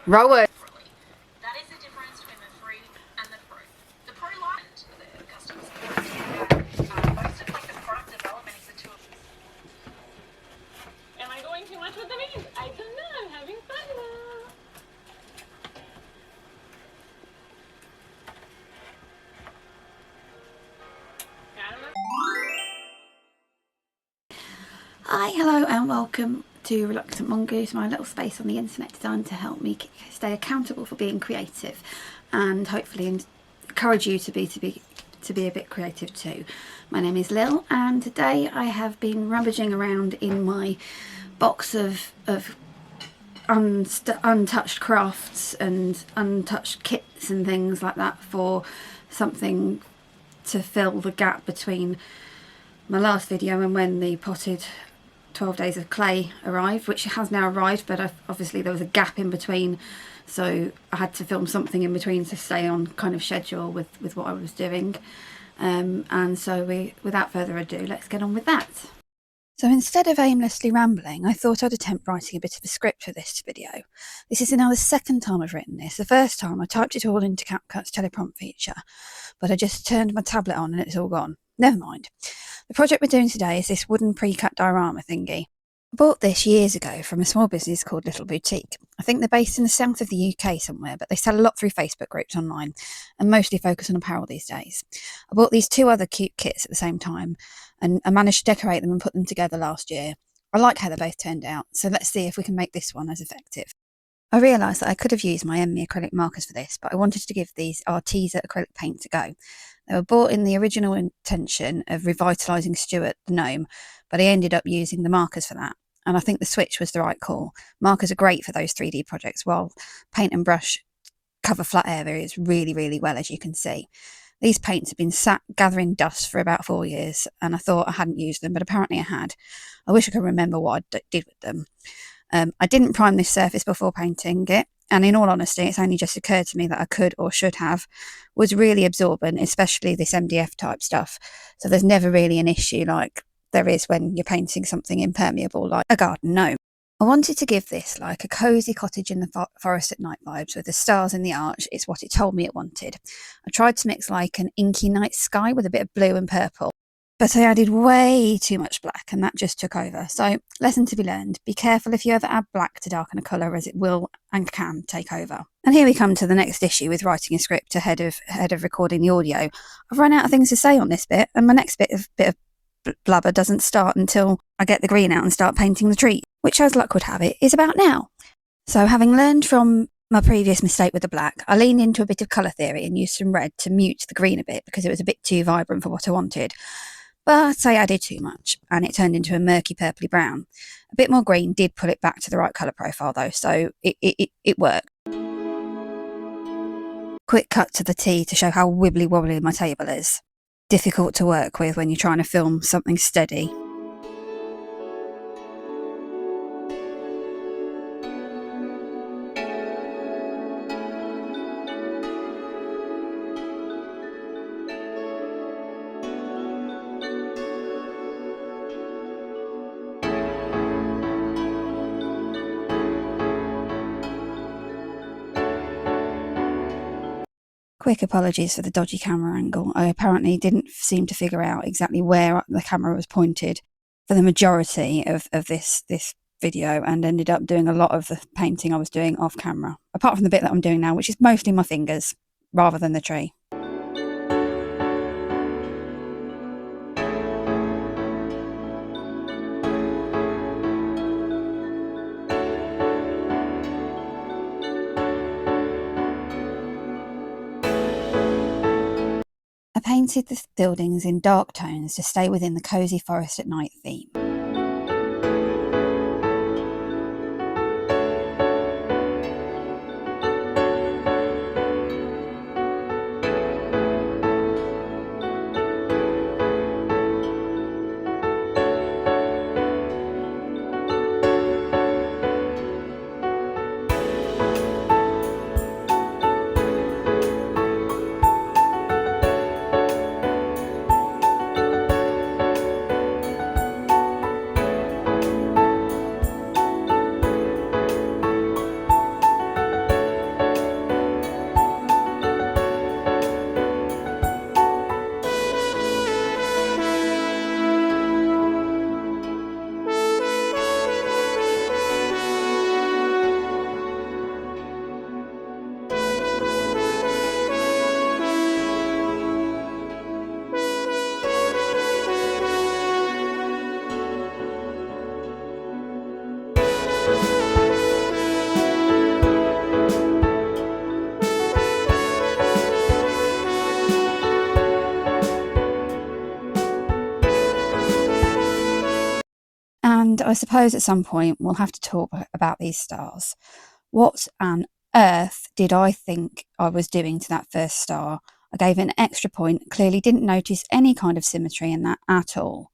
Rowan. That is the difference between the free and the pro. The pro line, the customer support team, most of like the product development is the two of us. Am I going too much with the beans? I don't know. I'm having fun now. Hi, hello and welcome to Reluctant Mongoose, my little space on the internet designed to help me stay accountable for being creative and hopefully encourage you to be a bit creative too. My name is Lil and today I have been rummaging around in my box of untouched crafts and untouched kits and things like that for something to fill the gap between my last video and when the potted 12 days of clay arrived, which has now arrived, but obviously there was a gap in between, so I had to film something in between to stay on kind of schedule with what I was doing. And so without further ado, let's get on with that. So instead of aimlessly rambling, I thought I'd attempt writing a bit of a script for this video. This is now the second time I've written this. The first time I typed it all into CapCut's teleprompt feature, but I just turned my tablet on and it's all gone. Never mind. The project we're doing today is this wooden pre-cut diorama thingy. I bought this years ago from a small business called Little Boutique. I think they're based in the south of the UK somewhere, but they sell a lot through Facebook groups online and mostly focus on apparel these days. I bought these two other cute kits at the same time and I managed to decorate them and put them together last year. I like how they both turned out, so let's see if we can make this one as effective. I realised that I could have used my Emmy acrylic markers for this, but I wanted to give these Arteza acrylic paints a go. They were bought in the original intention of revitalising Stuart the gnome, but I ended up using the markers for that, and I think the switch was the right call. Markers are great for those 3D projects, while paint and brush cover flat areas really, really well, as you can see. These paints have been sat gathering dust for about 4 years, and I thought I hadn't used them, but apparently I had. I wish I could remember what I did with them. I didn't prime this surface before painting it, and in all honesty, it's only just occurred to me that I could or should have. Was really absorbent, especially this MDF type stuff, so there's never really an issue like there is when you're painting something impermeable like a garden gnome. I wanted to give this like a cosy cottage in the forest at night vibes with the stars in the arch. It's what it told me it wanted. I tried to mix like an inky night sky with a bit of blue and purple, but I added way too much black and that just took over. So, lesson to be learned, be careful if you ever add black to darken a colour, as it will and can take over. And here we come to the next issue with writing a script ahead of recording the audio. I've run out of things to say on this bit, and my next bit of blabber doesn't start until I get the green out and start painting the tree, which, as luck would have it, is about now. So, having learned from my previous mistake with the black, I leaned into a bit of colour theory and used some red to mute the green a bit because it was a bit too vibrant for what I wanted. But I added too much and it turned into a murky purpley brown. A bit more green did pull it back to the right colour profile though, so it worked. Quick cut to the tea to show how wibbly wobbly my table is. Difficult to work with when you're trying to film something steady. Quick apologies for the dodgy camera angle. I apparently didn't seem to figure out exactly where the camera was pointed for the majority of this video and ended up doing a lot of the painting I was doing off camera, apart from the bit that I'm doing now, which is mostly my fingers rather than the tree. I painted the buildings in dark tones to stay within the cosy forest at night theme. And I suppose at some point we'll have to talk about these stars. What on earth did I think I was doing to that first star? I gave it an extra point, clearly didn't notice any kind of symmetry in that at all.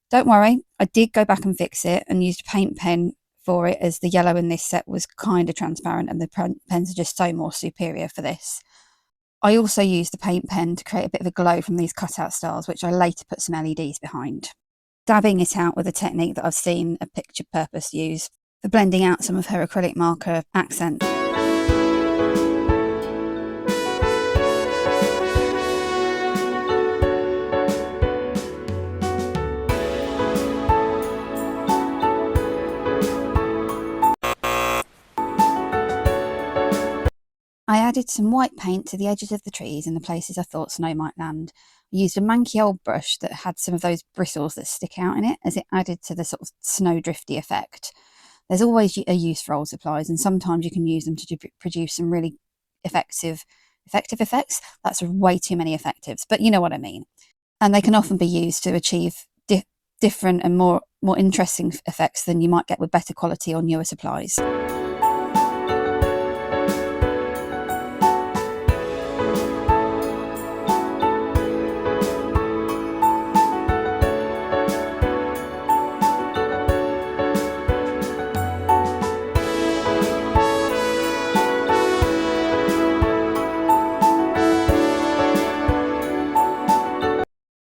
Don't worry, I did go back and fix it and used a paint pen for it, as the yellow in this set was kind of transparent and the pens are just so more superior for this. I also used the paint pen to create a bit of a glow from these cutout stars, which I later put some LEDs behind. Dabbing it out with a technique that I've seen a picture purpose use for blending out some of her acrylic marker accent. I added some white paint to the edges of the trees and the places I thought snow might land. I used a manky old brush that had some of those bristles that stick out in it, as it added to the sort of snow drifty effect. There's always a use for old supplies, and sometimes you can use them to produce some really effective effects. That's way too many effectives, but you know what I mean. And they can often be used to achieve different and more interesting effects than you might get with better quality or newer supplies.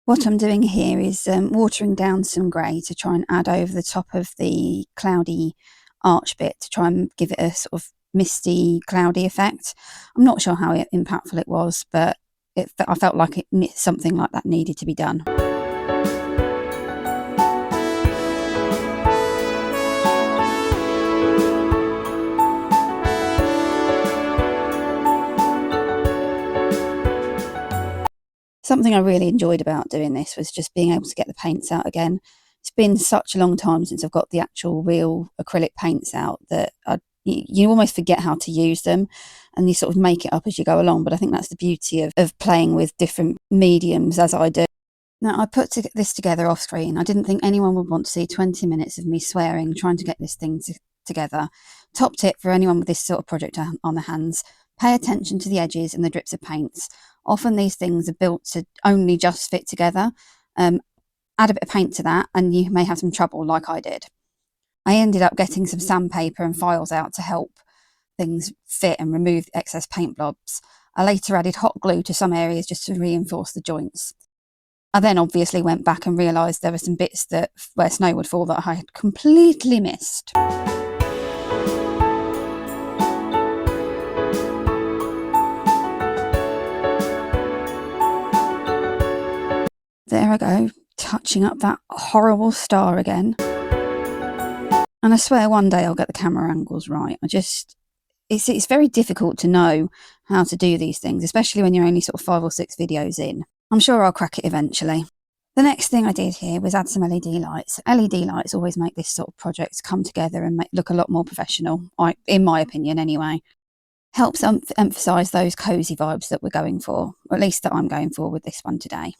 What I'm doing here is watering down some grey to try and add over the top of the cloudy arch bit to try and give it a sort of misty, cloudy effect. I'm not sure how impactful it was, but I felt like something like that needed to be done. Something I really enjoyed about doing this was just being able to get the paints out again. It's been such a long time since I've got the actual real acrylic paints out that you almost forget how to use them, and you sort of make it up as you go along. But I think that's the beauty of playing with different mediums, as I do. Now, I put this together off screen. I didn't think anyone would want to see 20 minutes of me swearing trying to get this thing together. Top tip for anyone with this sort of project on their hands: pay attention to the edges and the drips of paints. Often these things are built to only just fit together. Add a bit of paint to that and you may have some trouble, like I did. I ended up getting some sandpaper and files out to help things fit and remove excess paint blobs. I later added hot glue to some areas just to reinforce the joints. I then obviously went back and realised there were some bits where snow would fall that I had completely missed. There I go, touching up that horrible star again. And I swear one day I'll get the camera angles right. It's very difficult to know how to do these things, especially when you're only sort of 5 or 6 videos in. I'm sure I'll crack it eventually. The next thing I did here was add some LED lights. LED lights always make this sort of project come together and look a lot more professional, in my opinion anyway. Helps emphasise those cosy vibes that we're going for, or at least that I'm going for with this one today.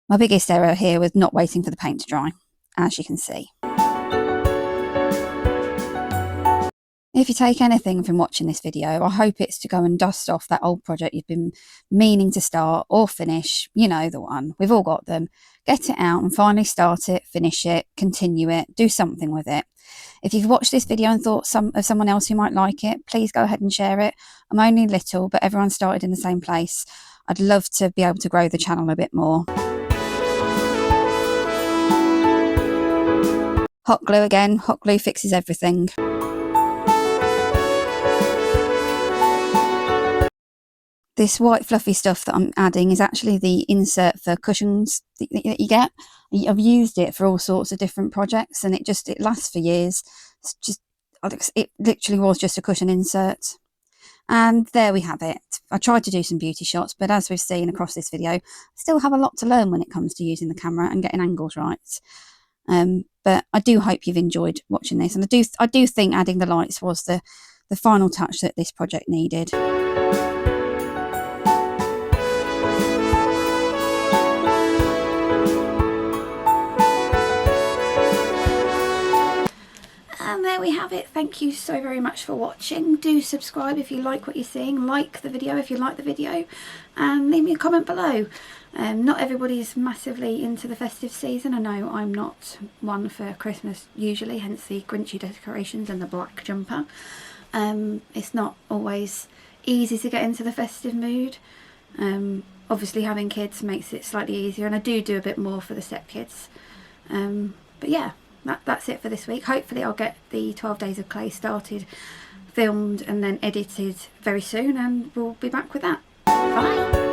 My biggest error here was not waiting for the paint to dry, as you can see. If you take anything from watching this video, I hope it's to go and dust off that old project you've been meaning to start or finish. You know the one. We've all got them. Get it out and finally start it, finish it, continue it, do something with it. If you've watched this video and thought of someone else who might like it, please go ahead and share it. I'm only little, but everyone started in the same place. I'd love to be able to grow the channel a bit more. Hot glue again. Hot glue fixes everything. This white fluffy stuff that I'm adding is actually the insert for cushions that you get. I've used it for all sorts of different projects and it lasts for years. It literally was just a cushion insert. And there we have it. I tried to do some beauty shots, but as we've seen across this video, I still have a lot to learn when it comes to using the camera and getting angles right. But I do hope you've enjoyed watching this, and I do think adding the lights was the final touch that this project needed. it. Thank you so very much for watching. Do subscribe if you like what you're seeing, like the video if you like the video, and leave me a comment below. Not everybody's massively into the festive season. I know I'm not one for Christmas usually, hence the Grinchy decorations and the black jumper. It's not always easy to get into the festive mood. Obviously having kids makes it slightly easier, and I do a bit more for the stepkids. But yeah, that's it for this week. Hopefully I'll get the 12 Days of Clay started, filmed and then edited very soon, and we'll be back with that. Bye!